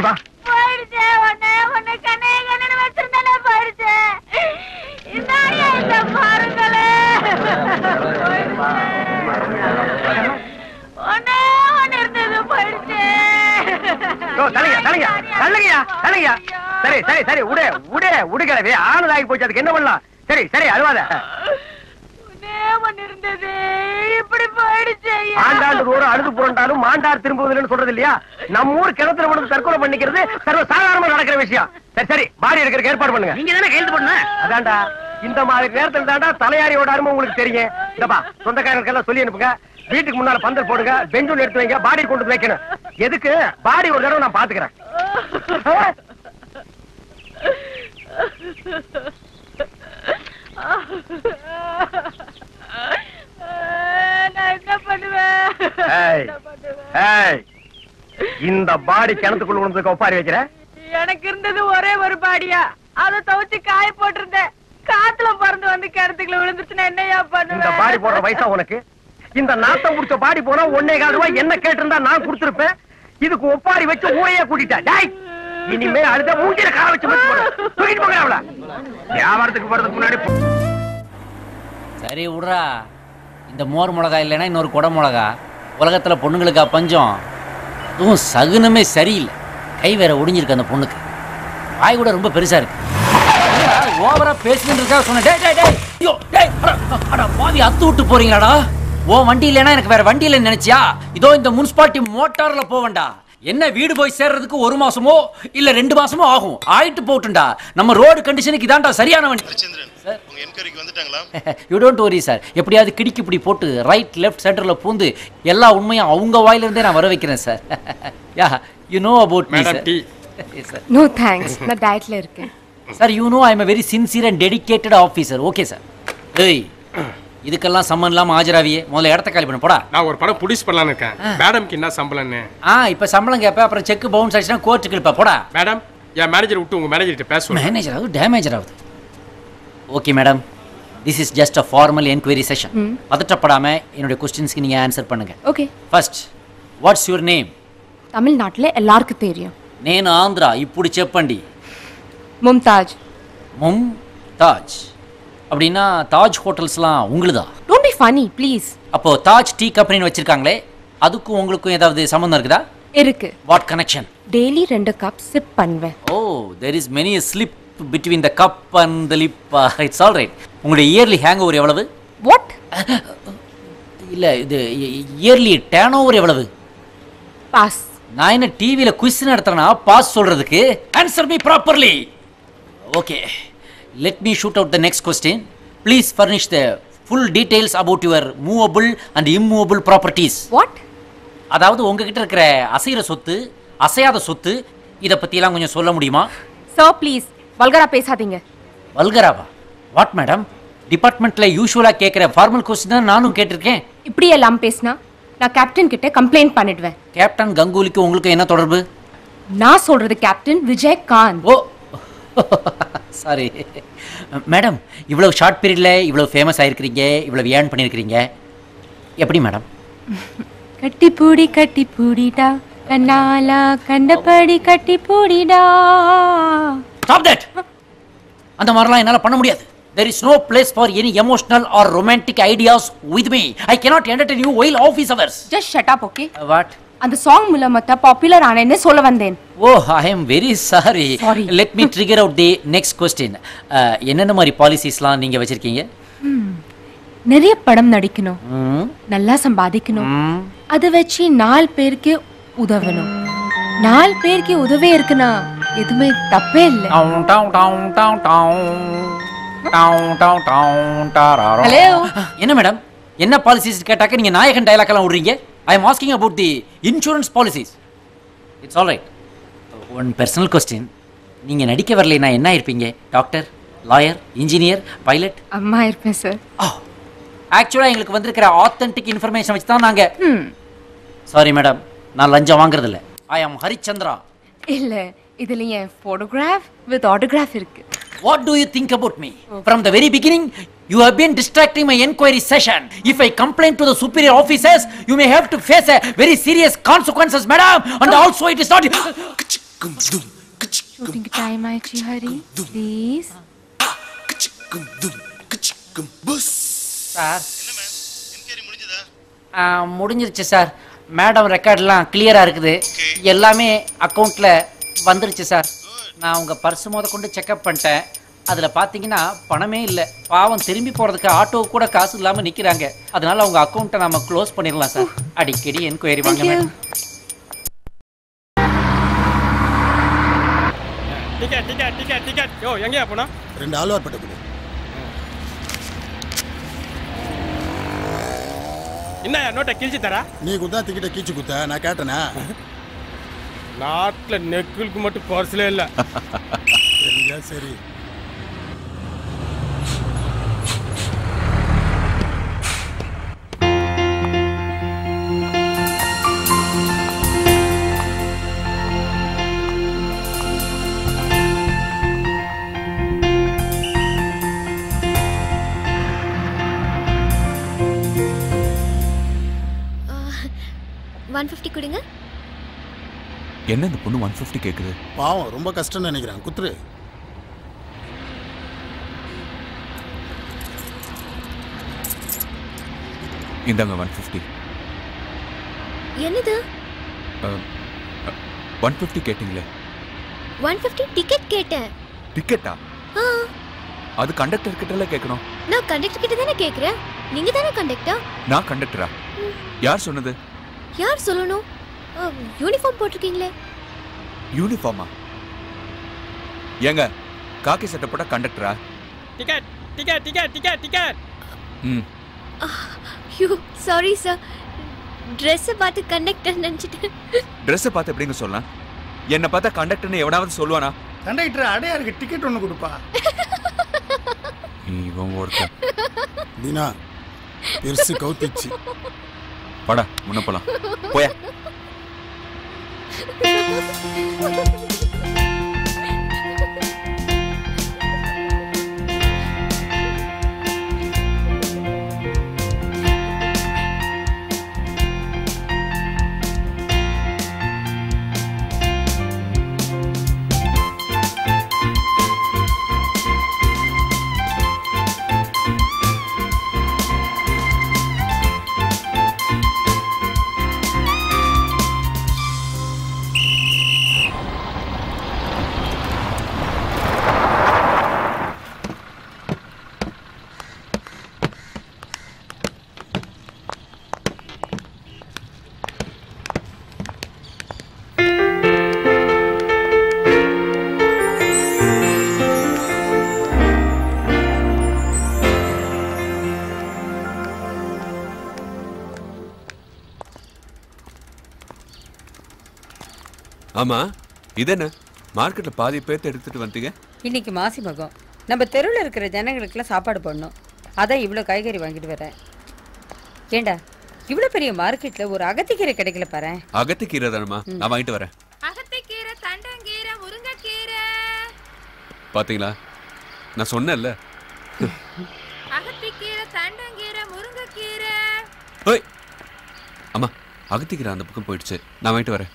போயிடுச்சே ஒண்ணு கண்ணே கண்ணு வச்சிருந்தானே போயிடுச்சே. இந்த பாருங்களே ஒண்ணு இருந்தது போயிடுச்சே. சரி சரி சரி உடுகளவே ஆனதாகி போச்சு. அதுக்கு என்ன பண்ணலாம்? சரி சரி அழுவாத. இருந்தது இப்படி போயிடுச்சு. ஆண்டாண்டு தோறும் அழுது புரண்டாலும் மாண்டார் திரும்புவதில்லைன்னு சொல்றது இல்லையா? நம்ம ஊர் கிணத்துல கொண்டு தற்கொலை பண்ணிக்கிறது சர்வ சாதாரணமா நடக்கிற விஷயம். சரி சரி பாடி எடுக்கிறதுக்கு ஏற்பாடு பண்ணுங்க. நீங்க தானே கையெழுத்து போடணும். அதான்டா இந்த மாதிரி நேரத்தில் தாண்டா தலையாரியோட அருமை உங்களுக்கு தெரியும். இந்தப்பா சொந்தக்காரர்களுக்கெல்லாம் சொல்லி அனுப்புங்க. வீட்டுக்கு முன்னால பந்தல் போடுங்க. பெஞ்ச் ஒன்று எடுத்து வைங்க. பாடி கொண்டு வைக்கணும். எதுக்கு? பாடி ஒரு தடவை நான் பாத்துக்கிறேன். இந்த பாடி கிணத்துக்குள்ள விழுந்ததுக்கு ஒப்பாரி வைக்கிற? எனக்கு இருந்தது ஒரே ஒரு பாடியா. அதை துவைச்சு காய போட்டிருந்தேன். காத்துல பறந்து வந்து கிணத்துக்குள்ள விழுந்துச்சுன்னா என்னையா பண்ணுவேன்? இந்த பாடி போடுற வயசா உனக்கு? இந்த நாத்தம் குடிச்ச பாடி போனா 1.25 ரூபாய் என்ன கேட்டிருந்தா நான் கொடுத்திருப்பேன். இதுக்கு ஒப்பாரி வச்சு ஊரையே கூட்டிட்டா. இனிமே அடுத்த மூஞ்சில கால வச்சு தூக்கிட்டு போங்க. அவள வியாபாரத்துக்கு போறதுக்கு முன்னாடி சரி விடுறா. இந்த மோர் மிளகா இல்லைன்னா இன்னொரு குட மிளகா. உலகத்துல பொண்ணுங்களுக்கா பஞ்சம்? அதுவும் சகுனமே சரியில்லை. கை வேற ஒடிஞ்சிருக்கு அந்த பொண்ணுக்கு. வாய் கூட ரொம்ப பெருசா இருக்கு. ஓவரா பேசுறதுக்காக சொன்ன. பாவி அத்து விட்டு போறீங்களாடா? ஓ வண்டி இல்லைன்னா எனக்கு வேற வண்டி இல்லைன்னு நினைச்சியா? இதோ இந்த முனிசிபாலிட்டி மோட்டார்ல போவேண்டா. என்ன வீடு போய் சேர்றதுக்கு 1 மாசமோ இல்ல 2 மாசமோ ஆகும். ஆயிட்டு போட்டுண்டா. நம்ம ரோடு கண்டிஷனுக்கு இதான்டா சரியான வண்டி. சார் உங்க என்கொயரிக்கு வந்துட்டாங்களா? You don't worry sir. எப்படியாவது கிடிக்கி இப்படி போட்டு ரைட் லெஃப்ட் சென்டர்ல பூந்து எல்லா உண்மையும் அவங்க வாயில இருந்தே நான் வர வைக்கிறேன் sir. Yeah you know about me sir. Yes sir. No thanks. நான் டயட்ல இருக்கேன். Sir you know I am a very sincere and dedicated officer. Okay sir. ஏய் இதுக்கெல்லாம் சம்மன் இல்லாம ஆஜராவியே. முதல்ல இடத்த காலி பண்ண போடா. நான் ஒரு படம் புடிஸ் பண்ணலாம்னு இருக்கேன். மேடம்க்கு என்ன சம்பளம்னு? இப்ப சம்பளம் கேப்ப அப்புறம் செக் பவுன்ஸ் ஆயிடுச்சுனா கோர்ட்டுக்கு இழுப்ப போடா. மேடம் என் மேனேஜர் விட்டு உங்க மேனேஜர் கிட்ட பேசுவோம். மேனேஜர் ஆகுது டேமேஜர் ஆகுது. Okay madam, this is just a formal enquiry session. பதட்டப்படாம என்னோட क्वेश्चंसக்கு நீங்க ஆன்சர் பண்ணுங்க. Okay. First what's your name? தமிழ்நாட்டுல எல்லாருக்கும் தெரியும். నేను ఆంధ్ర. ఇప్పుడు చెప్పండి. மும்தாஜ். மும்தாஜ் அப்படின்னா தாஜ் ஹோட்டல்ஸ்லாம் உங்களுதா? Don't be funny please. அப்போ தாஜ் டீ கம்பெனின்னு வச்சிருக்காங்களே, அதுக்கும் உங்களுக்கும் ஏதாவது சம்பந்தம் இருக்குதா? இருக்கு. What connection? Daily 2 cup sip பண்ணுவேன். Oh there is many slip between the cup and the lip. It's all right. உங்களுடைய இயர்லி ஹேங் ஓவர் எவ்வளவு? வாட்? இல்ல இது இயர்லி டர்ன் ஓவர் எவ்வளவு? பாஸ். நான் என்ன டிவியில குவிஸ் நடத்துறேனா பாஸ் சொல்றதுக்கு? Answer me properly. Okay, let me shoot out the next question. Please furnish the full details about your movable and immovable properties. What? அதாவது உங்ககிட்ட இருக்கிற அசைற சொத்து அசையாத சொத்து இத பத்தி எல்லாம் கொஞ்சம் சொல்ல முடியுமா? சார் ப்ளீஸ் வல்கரா பேசாதீங்க. வல்கராவா? What madam? டிபார்ட்மெண்ட்ல யூசுவலா கேக்குற ஃபார்மல் क्वेश्चन தான் நானும் கேட்டிருக்கேன். இப்படி எல்லாம் பேசினா நான் கேப்டன் கிட்ட கம்ப்ளைண்ட் பண்ணிடுவேன். கேப்டன் கங்குலிக்கு உங்களுக்கு என்ன தொடர்பு? நான் சொல்றது கேப்டன் விஜயகாந்த். ஓ சாரி மேடம், இவ்வளவு ஷார்ட் பீரியட்ல இவ்வளவு ஃபேமஸ் ஆயிருக்கீங்க, இவ்வளவு ஏர்ன் பண்ணிருக்கீங்க, எப்படி மேடம்? கட்டி பூடிடா கண்ணாலா கண்டபடி கட்டி பூடிடா. Stop that. அந்த மாதிரிலாம் என்னால பண்ண முடியாது. There is no place for any emotional or romantic ideas with me. I cannot entertain you while office hours. Just shut up, okay? What? அந்த சாங் மூலமா பாப்புலர் ஆனேன்னு சொல்ல வந்தேன். Oh, I am very sorry. Let me trigger out the next question. என்னென்ன மாதிரி பாலிசிஸ்லாம் நீங்க வச்சிருக்கீங்க? நிறைய படம் நடிக்கணும், நல்லா சம்பாதிக்கணும், அதை வச்சு 4 பேருக்கு உதவணும். 4 பேருக்கு உதவி இருக்குன்னா எதுவுமே தப்பே இல்லை. ஹலோ என்ன மேடம், என்ன பாலிசிஸ் கேட்டாக்க நீங்க நாயகன் டயலாக் எல்லாம் விடுறீங்க? I am asking about the insurance policies. It's all right. One personal question. நீங்க நடிக்க வரலைனா என்ன இருப்பீங்க? Doctor, lawyer, engineer, pilot? அம்மா இருப்பேன் சார். ஆக்சுவலா எங்களுக்கு வந்திருக்கிற ஆத்தென்டிக் இன்ஃபர்மேஷன் வச்சு தான் நாங்க. சாரி மேடம், நான் லஞ்சம் வாங்குறது இல்ல. I am Harishchandra. இல்ல, இதுல என் போட்டோகிராஃப் வித் ஆட்டோகிராஃப் இருக்கு. What do you think about me? From the very beginning, you have been distracting my inquiry session. If I complain to the superior officers, you may have to face a very serious consequences, madam. And also, it is not. Shooting time, Aichi Hari. Please. Sir. முடிஞ்சிருச்சு sir. Madam ரெக்கார்ட்லாம் கிளியரா இருக்குது. எல்லாமே அக்கவுண்ட்ல வந்துருச்சு sir. நான் உங்க purse மொத கொண்டு செக்அப் பண்ணிட்டேன். அதுல பாத்தீங்கன்னா பணமே இல்ல. பாவம் திரும்பி போறதுக்கு ஆட்டோ கூட காசு இல்லாம நிக்கிறாங்க. அதனால உங்க அக்கவுண்ட்டை நாம க்ளோஸ் பண்ணிடலாம் சார். அடிக்கடி என்கொயரி வாங்க மேடம். டிக்கெட். யோ எங்கயா போனா? 2 ஆழ்வார் பட்ட கொடு. என்ன நோட்டை கிழிச்சு தரா? நீ குத்தா டிக்கெட்டை கீச்சு குத்த நான் கேட்டேனா? நாட்டுல நெக்குளுக்கு மட்டும் பர்ஸ்ல இல்ல. சரி. $150 கொடுங்க. என்ன இந்த பொண்ணு 150 கேக்குது? பாவம் ரொம்ப கஷ்டம்னு நினைக்கிறேன். குத்துரு. இந்தாங்க 150. என்னது? 150 கேட்டிங்களே. 150 டிக்கெட் கேட்டேன். டிக்கெட்டா? அது கண்டக்டர் கிட்டல கேட்கணும். நான் கண்டக்டர் கிட்ட தானே கேக்குறேன். நீங்க தானே கண்டக்டர்? நான் கண்டக்டரா? யார் சொன்னது? யார் சொல்லணும்? யூனிஃபார்ம் போட்டிருக்கீங்களே. யூனிஃபார்மா? ஏங்க காக்கி சட்டை போட்ட கண்டக்டரா? Ticket ticket ticket ticket ticket. You sorry sir, Dress பார்த்து கண்டக்டர் நினைச்சிட்டேன். Dress பார்த்து எப்படிங்க சொல்லலாம்? என்ன பார்த்தா கண்டக்டர்னு எவனாவது சொல்லுவானா? கண்டக்டர் அடையாருக்கு டிக்கெட் ஒன்று கொடுப்பா. இவன் ஒருத்தன். தீனா பெருசு கவுத்திச்சு. படா முன்ன போலாம். போயா. ஆமா, இது என்ன மார்க்கெட்ல பாதி பேர்த்து எடுத்துட்டு வந்தீங்க? இன்னைக்கு மாசி மகம், நம்ம தெருவில் இருக்கிற ஜனங்களுக்குலாம் சாப்பாடு போடணும். அதான் இவ்வளோ காய்கறி வாங்கிட்டு வரேன். ஏண்டா இவ்வளோ பெரிய மார்க்கெட்ல ஒரு அகத்திக்கீரை கிடைக்கல பாரு. அகத்திக்கீரை தானம்மா, நான் வாங்கிட்டு வரேன். அகத்திக்கீரை, தண்டங்கீரை, முருங்கைக்கீரை. பாத்தீங்களா, நான் சொன்னேன்ல. அகத்திக்கீரை, தண்டங்கீரை, முருங்கைக்கீரை. ஓய் அம்மா, அகத்திக்கீரை அந்த பக்கம் போயிடுச்சு, நான் வாங்கிட்டு வரேன்.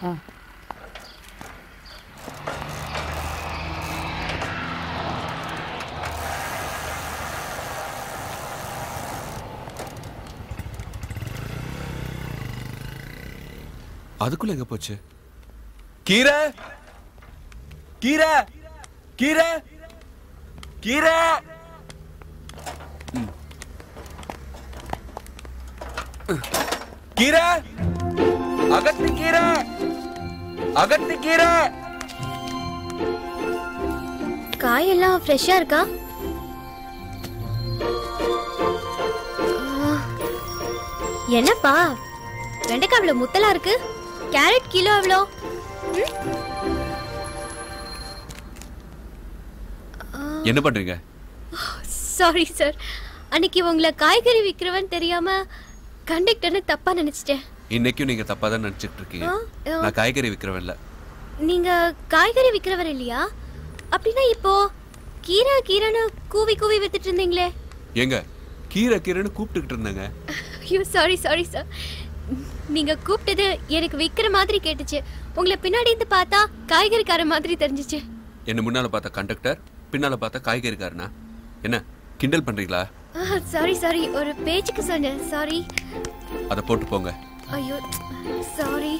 அதுக்குள்ள எங்க போச்சு? கீரை கீரை கீரை கீரை. கீரை, அகத்தி கீரை, அகத்தி கீரை. காயெல்லாம் ஃப்ரெஷ்ஷா இருக்கா? என்னப்பா வெண்டைக்காய் அவ்வளவு முத்தலா இருக்கு? கேரட் கிலோ எவ்வளோ? என்ன பண்றீங்க? சாரி சார், அன்னைக்கு உங்களை காய்கறி விக்கிறவன் தெரியாம கண்டக்டர்னு தப்பா நினைச்சிட்டேன். இன்னைக்கும் நீங்க தப்பா தான் நினைச்சிட்டு இருக்கீங்க. நான் காய்கறி விக்கிறவன் இல்ல. நீங்க காய்கறி விக்கிறவர் இல்லையா? அப்படின்னா இப்போ கீரை கீரைன்னு கூவி கூவி வித்துட்டு இருந்தீங்களே? ஏங்க கீரை கீரைன்னு கூப்பிட்டுக்கிட்டு இருந்தாங்க. ஐயோ சாரி சாரி சார், நீங்க கூப்பிட்டது எனக்கு விக்கிற மாதிரி கேட்டுச்சு. உங்களை பின்னாடி இருந்து பார்த்தா காய்கறிக்கார மாதிரி தெரிஞ்சிச்சு. என்ன முன்னால பார்த்தா கண்டக்டர், பின்னால பார்த்தா காய்கறிக்காரனா? என்ன கிண்டல் பண்றீங்களா? சாரி சாரி, ஒரு பேச்சுக்கு சொன்னேன். சாரி. அத போட்டு போங்க. ஐயோ சாரி.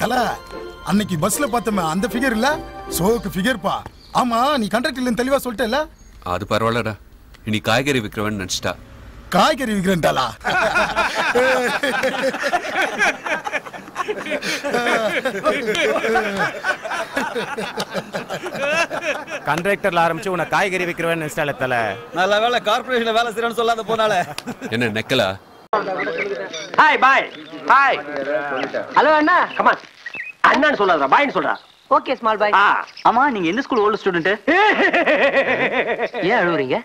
கலா, அன்னைக்கு பஸ்ல பார்த்தமே அந்த ஃபிகர் இல்ல, சோக்கு ஃபிகர் பா. ஆமா, நீ கண்டக்டர்ல தெளிவா சொல்லிட்டல. அது பரவாயில்லடா, இனி காய்கறி விக்கிறவன் நினைச்சிட்டா. காய்கறி விக்கிறேன்டாலா? கண்டக்டர்ல ஆரம்பிச்சு உன காய்கறி விக்கிறவன் நினைச்சிட்டால தல. நல்ல வேளை கார்ப்பரேஷன்ல வேலை செய்யறேன்னு சொல்லாத போனால. என்ன நெக்கலா? Hi boy hi. ஹலோ அண்ணா, கம் ஆன். அண்ணான்னு சொல்லாதடா, பாய்னு சொல்றா. Okay small boy. ஆமா, நீங்க எந்த ஸ்கூல் ஓல்ட் ஸ்டூடண்ட்? ஏன் அழுவுறீங்க?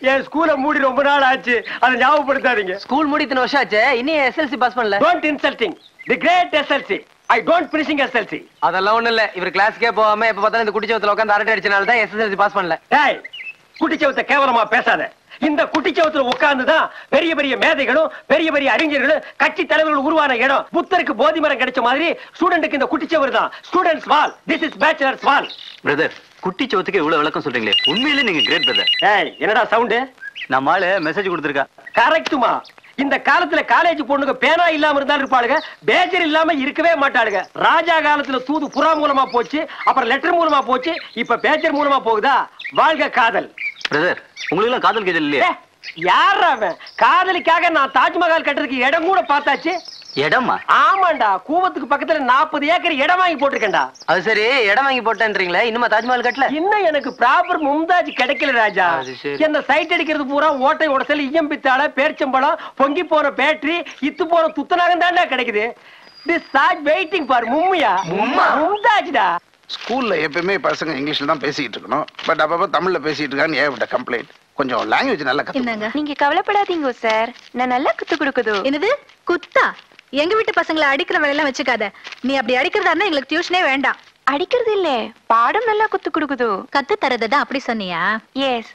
என் ஸ்கூலை மூடி ரொம்ப நாள் ஆச்சு, அதை ஞாபகப்படுத்தாதீங்க. ஸ்கூல் மூடி இத்தனை வருஷம் ஆச்சு, இன்னும் எஸ்எல்சி பாஸ் பண்ணல. Don't insulting the great SLC. I don't finishing SLC. அதெல்லாம் ஒண்ணும் இல்ல, இவர் கிளாஸ்க்கே போகாம எப்ப பார்த்தாலும் இந்த குட்டிச்சவத்துல உட்கார்ந்து அரட்டை அடிச்சனால தான் எஸ்எஸ்எல்சி பாஸ் பண்ணல. டேய், குட்டிச்சவத்தை கேவலமா பேசாத. இந்த குட்டிச்சவத்துல உட்கார்ந்துதான் பெரிய பெரிய மேதைகளும் பெரிய பெரிய அறிஞர்களும் கட்சி தலைவர்கள் உருவான இடம். புத்தருக்கு போதி மரம் கிடைச்ச மாதிரி ஸ்டூடெண்ட்க்கு இந்த குட்டிச்சவர் தான் students wall. This is bachelors wall. Brother, குட்டிச்சவத்துக்கு இவ்வளவு விளக்கம் சொல்றீங்களே, உண்மையிலே நீங்க கிரேட் பிரதர். ஏய், என்னடா சவுண்ட்? நம்மால மெசேஜ் கொடுத்திருக்கா. கரெக்ட்டுமா? இந்த காலத்துல காலேஜ் பொண்ணுங்க பேனா இல்லாம இருந்தா இருப்பாளுங்க, பேஜர் இல்லாம இருக்கவே மாட்டாளுங்க. ராஜா காலத்துல தூது புறா மூலமா போச்சு, அப்புறம் லெட்டர் மூலமா போச்சு, இப்ப பேஜர் மூலமா போகுதா? வாழ்க காதல். பிரதர், உங்களுக்கு எல்லாம் காதல் கேதல் இல்லையா? யாரா அவன்? காதலிக்காக நான் தாஜ்மஹால் கட்டுறதுக்கு இடம் கூட பார்த்தாச்சு. இடமா? ஆமாண்டா, கூவத்துக்கு பக்கத்துல 40 ஏக்கர் இடம் வாங்கி போட்டிருக்கேன்டா. அது சரி, இடம் வாங்கி போட்டேன்றீங்களே, இன்னுமா தாஜ்மஹால் கட்டல? இன்னும் எனக்கு ப்ராப்பர் மும்தாஜ் கிடைக்கல ராஜா. என்ன சைட் அடிக்கிறது பூரா ஓட்டை உடசல், ஈயம் பித்தாள, பேர்ச்சம்பழம், பொங்கி போற பேட்டரி, இத்து போற துத்தநாகம் தான்டா கிடைக்குது. திஸ் தாஜ் வெயிட்டிங் ஃபார் மும்மியா. மும்தாஜ்டா. ஸ்கூல்ல எப்பவுமே பசங்க இங்கிலீஷ்ல தான் பேசிட்டு இருக்கணும், பட் அப்பப்ப தமிழ்ல பேசிட்டு இருக்கான்னு ஏகப்பட்ட கம்ப்ளைண்ட். கொஞ்சம் லாங்குவேஜ் நல்லா கத்துங்க. நீங்க கவலைப்படாதீங்க சார், நான் நல்லா குத்து கொடுக்குது. என்னது குத்தா? எங்க வீட்டு பசங்களை அடிக்கிற வேலையெல்லாம் வச்சுக்காத. நீ அப்படி அடிக்கிறதா இருந்தா எங்களுக்கு டியூஷனே வேண்டாம். அடிக்கிறது இல்ல, பாடம் நல்லா குத்து கொடுக்குது. கத்து தரதான் அப்படி சொன்னியா? Yes.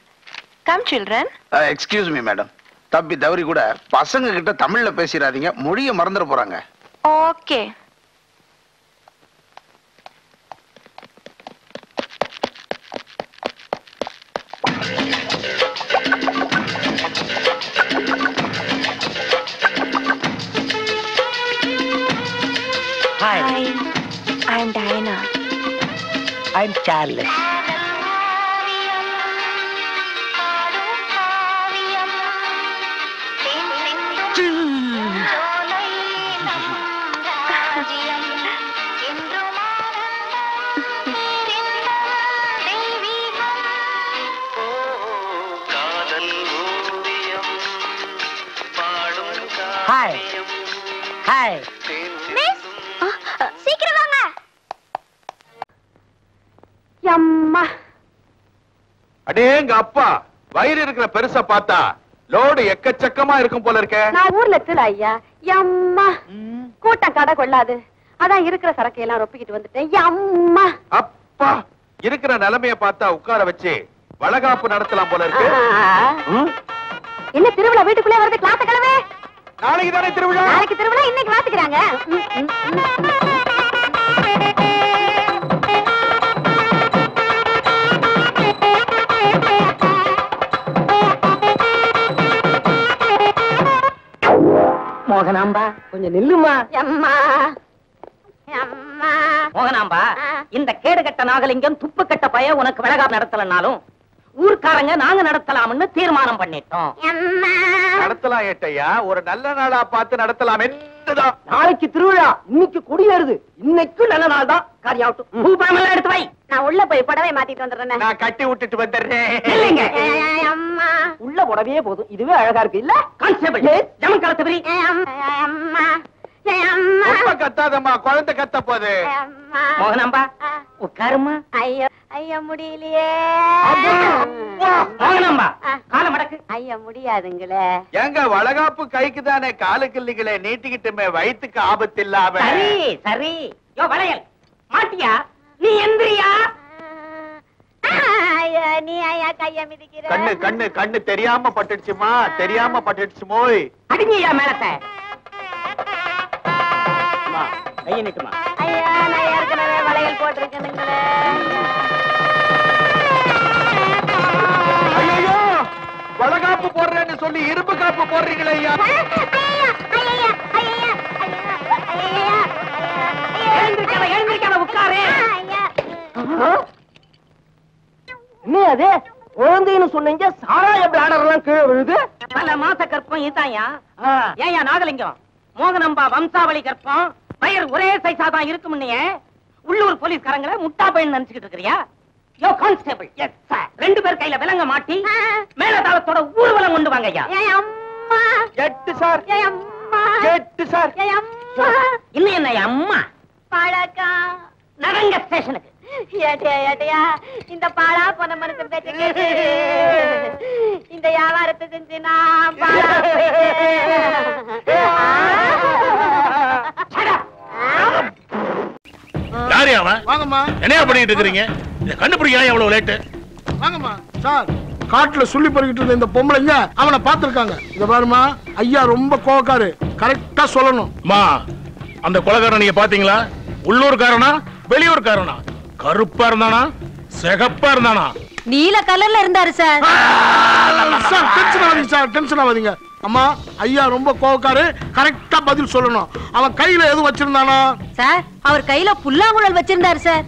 Come children. Excuse me madam, தப்பி தவறி கூட பசங்க கிட்ட தமிழ்ல பேசிடாதீங்க, மொழியை மறந்துட போறாங்க. Okay. Hi. I am Diana. I'm Charles. Hi. Hi. Miss, சீக்கிரம் வாங்க. அம்மா அடேங்க அப்பா, வயிறு இருக்கிற பெருசா பார்த்தா லோடு எக்கச்சக்கமா இருக்கும் போல இருக்க. நான் ஊர்ல திரு ஐயா. அம்மா கூட்டம் கடை கொள்ளாது, அதான் இருக்கிற சரக்கு எல்லாம் ரொப்பிக்கிட்டு வந்துட்டேன். அம்மா அப்பா, இருக்கிற நிலைமைய பார்த்தா உட்கார வச்சு வளகாப்பு நடத்தலாம் போல இருக்கு. என்ன திருவிழா வீட்டுக்குள்ளே வருது? கிளாஸ் கிளவே. நாளைக்கு தானே திருவிழா? நாளைக்கு திருவிழா, இன்னைக்கு வாத்துக்கிறாங்க. மோகனாம்பா, கொஞ்சம் நில்லுமா. அம்மா மோகனாம்பா, இந்த கேடு கட்ட நாகலிங்கம் துப்பு கட்ட பய உனக்கு வளகாப்பு நடத்தலனாலும் ஊர்க்காரங்க நாங்க நடத்தலாம்னு தீர்மானம் பண்ணிட்டோம். நடத்தலாம் ஏட்டையா, ஒரு நல்ல நாளா பார்த்து நடத்தலாம். நாளைக்கு திருவிழா, இன்னைக்கு கொடியேறுது. இன்னைக்கு நல்ல நாள் தான். காரியாவட்டும். பூப்பழமெல்லாம் எடுத்து வை. நான் உள்ள போய் புடவை மாத்திட்டு வந்துடுறேன். நான் கட்டி விட்டுட்டு வந்துடுறேன். அம்மா உள்ள புடவையே போதும், இதுவே அழகா இருக்கு இல்ல? கான்ஸ்டபிள், ஜமன் காலத்து பிரி. அம்மா ரொம்ப கத்தாதம்மா, குழந்தை கத்த போகுது. மோகனாம்பா, உட்காருமா. ஐயோ ஐயா முடியலையே. மோகனாம்பா, கால மடக்கு. ஐயா முடியாதுங்களே. எங்க வளகாப்பு கைக்கு தானே, காலுக்கு இல்லைங்களே, நீட்டிக்கிட்டுமே வயிற்றுக்கு ஆபத்து இல்லாம. சரி சரி. யோ வளையல் மாட்டியா? நீ எந்திரியா? நீ ஐயா கைய மிதிக்கிற. கண்ணு கண்ணு கண்ணு தெரியாம பட்டுடுச்சுமா, தெரியாம பட்டுடுச்சு. மோய் அடிங்கய்யா மேலத்தை. கையை நிட்டுமா. ஐயா நான் ஏற்கனவே வளையல் போட்டிருக்கேனுங்களே. ஐயோ, வளகாப்பு போடுறேன்னு சொல்லி இரும்பு காப்பு போடுறீங்களே ஐயா. எழுந்திருக்காத உட்காரு. என்ன அது? குழந்தைன்னு சொன்னீங்க, சாராய பிளாடர் எல்லாம் கீழே விழுது. பல மாச கற்பம் இதாயா? ஏயா நாகலிங்கம், மோகனம்பா வம்சாவளி கற்பம் வயிறு ஒரே சைஸா தான் இருக்கும். உள்ளூர் போலீஸ்காரங்களை முட்டா பையன் நினைச்சுக்கிட்டு இருக்கிறியா? யோ கான்ஸ்டபிள், எஸ் சார், 2 பேர் கையில விலங்க மாட்டி மேலதாளத்தோட ஊர்வலம் கொண்டு வாங்க ஐயா. எட்டு சார், எட்டு சார். இன்னும் என்ன அம்மா பழக்கம் நரங்க ஸ்டேஷனுக்கு. ஏட்டையா இந்த பாழா போன மனுஷன் பேச்சு கேட்டு இந்த வியாபாரத்தை செஞ்சு நான் பாழா யாரு அவன்? வாங்கம்மா. என்னையா பண்ணிட்டு இருக்கீங்க? இத கண்டுபிடிக்க எவ்வளவு லேட்டு? வாங்கம்மா. சார், காட்டுல சொல்லி பறிக்கிட்டு இருந்த இந்த பொம்பளைங்க அவனை பார்த்திருக்காங்க. இத பாருமா, ஐயா ரொம்ப கோவக்காரு, கரெக்டா சொல்லணும். அம்மா, அந்த கொலைகாரன் நீங்க பாத்தீங்களா? உள்ளூர்காரனா வெளியூர்காரனா? கருப்பா இருந்தானா சிகப்பா இருந்தானா? நீல கலர்ல இருந்தாரு சார். சார் டென்ஷன் ஆகாதீங்க சார், டென்ஷன் ஆகாதீங்க. அம்மா ஐயா ரொம்ப கோவக்காரு, கரெக்டா பதில் சொல்லணும். அவன் கையில எது வச்சிருந்தானா? சார் அவர் கையில புல்லாங்குழல் வச்சிருந்தாரு சார்.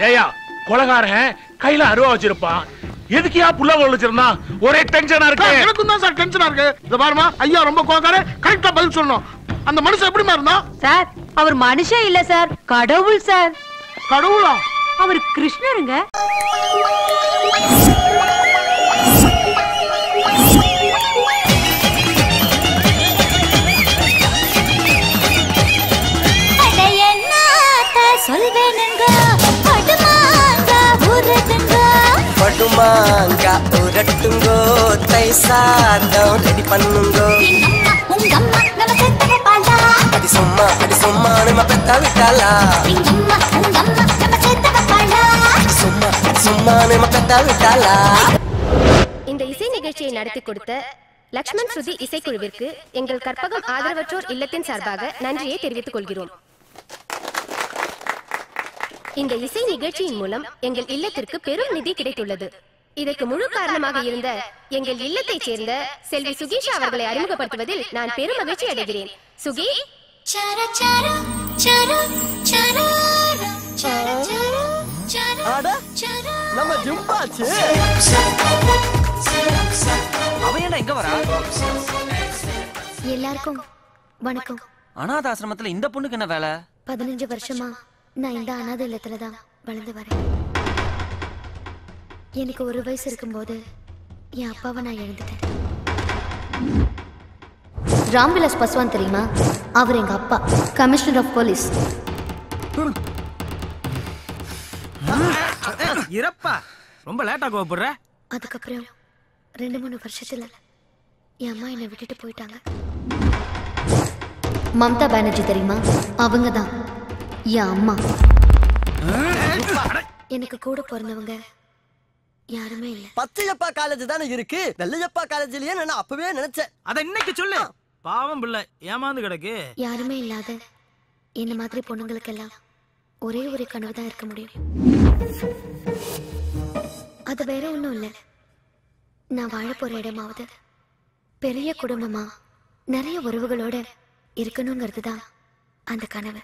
ஏயா கொலகாரன் கையில அருவா வச்சிருப்பான், எதுக்கியா புல்லாங்குழல் வச்சிருந்தான்? ஒரே டென்ஷனா இருக்கு. எனக்கும் தான் சார் டென்ஷனா இருக்கு. இத பாருமா, ஐயா ரொம்ப கோவக்காரு, கரெக்டா பதில் சொல்லணும். அந்த மனுஷன் எப்படிமா இருந்தா? சார் அவர் மனுஷன் இல்ல சார், கடவுள் சார். கடவுளா? அவர் கிருஷ்ணருங்க. படுமாங்கா உரட்டுங்கோ, தை சாதம் ரெடி பண்ணுங்கோ. அடி சும்மா நம்ம பெத்தா விட்டாளா? சும்மா நம்ம பெத்தா விட்டாளா? இந்த இசை நிகழ்ச்சியை நடத்தி கொடுத்த லக்ஷ்மண் ஸ்ருதி இசைக்குழுவிற்கு எங்கள் கற்பகம் ஆதரவற்றோர் இல்லத்தின் சார்பாக நன்றியை தெரிவித்துக் கொள்கிறோம். இந்த இசை நிகழ்ச்சியின் மூலம் எங்கள் இல்லத்திற்கு பெரும் நிதி கிடைத்துள்ளது. இதற்கு முழு காரணமாக இருந்த எங்கள் இல்லத்தைச் சேர்ந்த செல்வி சுகீஷா அவர்களை அறிமுகப்படுத்துவதில் நான் பெரும் மகிழ்ச்சி அடைகிறேன். சுகி, நம்ம ஜிம்பாச்சு. அவன் என்ன எங்க வரா? எல்லாருக்கும் வணக்கம். அனாத ஆசிரமத்துல இந்த பொண்ணுக்கு என்ன வேலை? 15 வருஷமா நான் இந்த அனாதை இல்லத்துலதான் வளர்ந்து வரேன். எனக்கு 1 வயசு இருக்கும்போது என் அப்பாவை நான் இழந்துட்டேன். ராம்விலாஸ் பஸ்வான் தெரியுமா? அவர் எங்க அப்பா, கமிஷனர் ஆஃப் போலீஸ். இறப்பா ரொம்ப லேட்டா கோபப்படுற. அதுக்கப்புறம் 2-3 வருஷத்துல என் அம்மா என்னை விட்டுட்டு போயிட்டாங்க. மம்தா பானர்ஜி தெரியுமா? அவங்க தான் என் அம்மா. எனக்கு கூட பிறந்தவங்க யாருமே இல்ல. பச்சையப்பா காலேஜ் தானே இருக்கு, வெள்ளையப்பா காலேஜ்லயே நான் அப்பவே நினைச்சேன். அத இன்னைக்கு சொல்லு. பாவம் பிள்ளை ஏமாந்து கிடக்கு. யாருமே இல்லாத என்ன மாதிரி பொண்ணுங்களுக்கெல்லாம் ஒரே ஒரு கனவு தான் இருக்க முடியும். அது வேற ஒண்ணும் இல்ல, நான் வாழ போற இடமாவது பெரிய குடும்பமா நிறைய உறவுகளோட இருக்கணுங்கிறது தான் அந்த கனவு.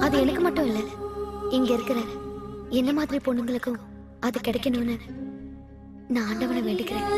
அது எனக்கு மட்டும் இல்ல, இங்க இருக்கிற என்ன மாதிரி பொண்ணுங்களுக்கும் அது கிடைக்கணும்னு நான் ஆண்டவனை வேண்டிக்கிறேன்.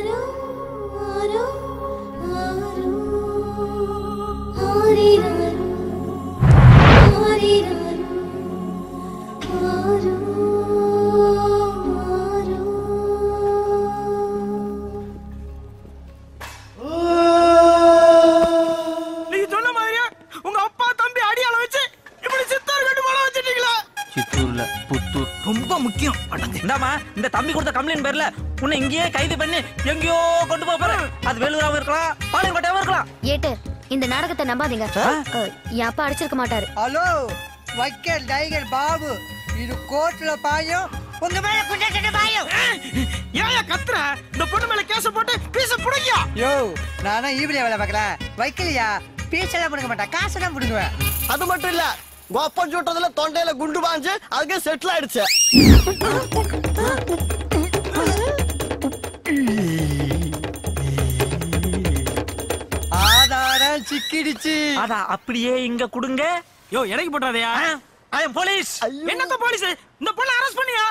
நீங்க சொன்ன மாதிரியே உங்க அப்பா தம்பி அடியால வச்சு இப்படி சித்தார் கட்டு மலை வச்சிட்டீங்களா? சித்தூர்ல புத்தூர் ரொம்ப முக்கியம். இந்தாமா, இந்த தம்பி கொடுத்த கம்ப்ளைண்ட் பேர்ல உன்னை இங்கேயே கைது பண்ணி எங்கேயோ கொண்டு போற. அது வேலூராவும் இருக்கலாம், பாளையங்கோட்டையாவும் இருக்கலாம். ஏட்டு, இந்த நாடகத்தை நம்பாதீங்க. என் அப்பா அடிச்சிருக்க மாட்டாரு. ஹலோ வக்கீல் டைகர் பாபு, இது கோர்ட்ல பாயும், உங்க மேல குண்டச்சட்ட பாயும். ஏயா கத்துற? இந்த பொண்ணு மேல கேஸ் போட்டு பீஸ புடிங்க. யோ, நானா ஈவினிங் வேலை பார்க்கறேன். வைக்கலையா பீஸ் எல்லாம் புடுங்க மாட்டேன், காசு தான் புடுங்குவேன். அது மட்டும் இல்ல, கோப்பம் சுட்டதுல தொண்டையில குண்டு பாஞ்சு அதுக்கு செட்டில் ஆயிடுச்சு. ஆதாரம் சிக்கிடுச்சு. அத அப்படியே இங்க கொடுங்க. யோ, இறக்கி போட்டாதயா. ஐ அம் போலீஸ். என்னத்த போலீஸ்? இந்த பொண்ணை அரெஸ்ட் பண்ணியா?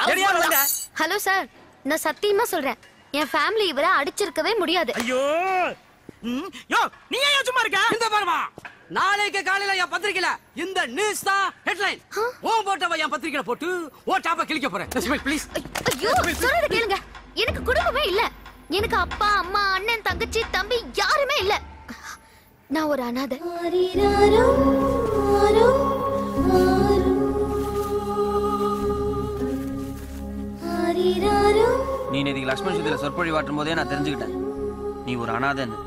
ஹலோ சார், நான் சத்தியமா சொல்றேன், என் ஃபேமிலி இவரை அடிச்சிருக்கவே முடியாது. ஐயோ, யோ நீ ஏன் சும்மா இருக்க? இந்த பாருமா, நாளைக்கு காலையில என் பத்திரிக்கையில இந்த நியூஸ் தான் ஹெட்லைன். ஓ போட்டவ என் பத்திரிக்கையில போட்டு ஓ டாப்ப கிளிக்க போறேன். ப்ளீஸ். ஐயோ, சொல்றத கேளுங்க. எனக்கு குடும்பமே இல்ல. எனக்கு அப்பா, அம்மா, அண்ணன், தங்கச்சி, தம்பி யாருமே இல்ல. நான் ஒரு அனாதை. நீ நேதிக்கு லக்ஷ்மண் சுத்தில சொற்பொழி வாட்டும் போதே நான் தெரிஞ்சுக்கிட்டேன் நீ ஒரு அனாதைன்னு.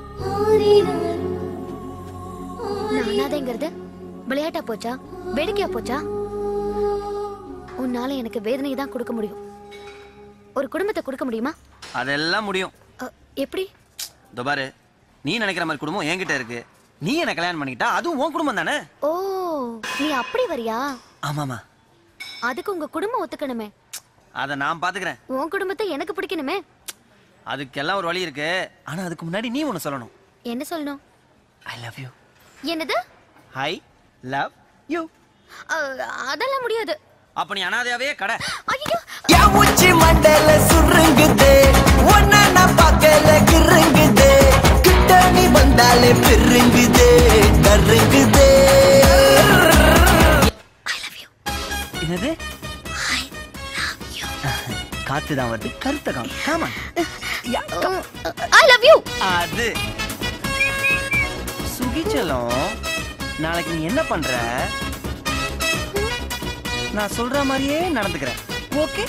நான் அனாதைங்கிறது விளையாட்டா போச்சா, வேடிக்கையா போச்சா? உன்னால எனக்கு வேதனையை தான் கொடுக்க முடியும், ஒரு குடும்பத்தை கொடுக்க முடியுமா? அதெல்லாம் முடியும். எப்படி? இதோ பாரு, நீ நினைக்கிற மாதிரி குடும்பம் என்கிட்ட இருக்கு. நீ என்ன கல்யாணம் பண்ணிக்கிட்டா அதுவும் உன் குடும்பம் தானே. ஓ, நீ அப்படி வரியா? ஆமாமா, அதுக்கு உங்க குடும்பம் ஒத்துக்கணுமே. அத நான் பாத்துக்கிறேன். உன் குடும்பத்தை எனக்கு பிடிக்கணுமே. அதுக்கெல்லாம் ஒரு வழி இருக்கு. ஆனா அதுக்கு முன்னாடி நீ ஒன்னு சொல்லணும். என்ன சொல்லணும்? I love you. என்னது? I love you. அதெல்லாம் முடியாது. அப்ப நீ அனாதையாவே கடை. ஐயோ என் உச்சி மண்டல சுருங்குதே, ஒன்ன நான் பார்க்கல கிருங்குதே, கிட்ட நீ வந்தாலே பெருங்குதே கருங்குதே. என்னது? காத்து தான் வருது, கருத்தகம். காமா I love you. அது சுகிச்சலம். நாளைக்கு நீ என்ன பண்ற? நான் சொல்ற மாதிரியே நடந்துக்கிறேன். ஓகே?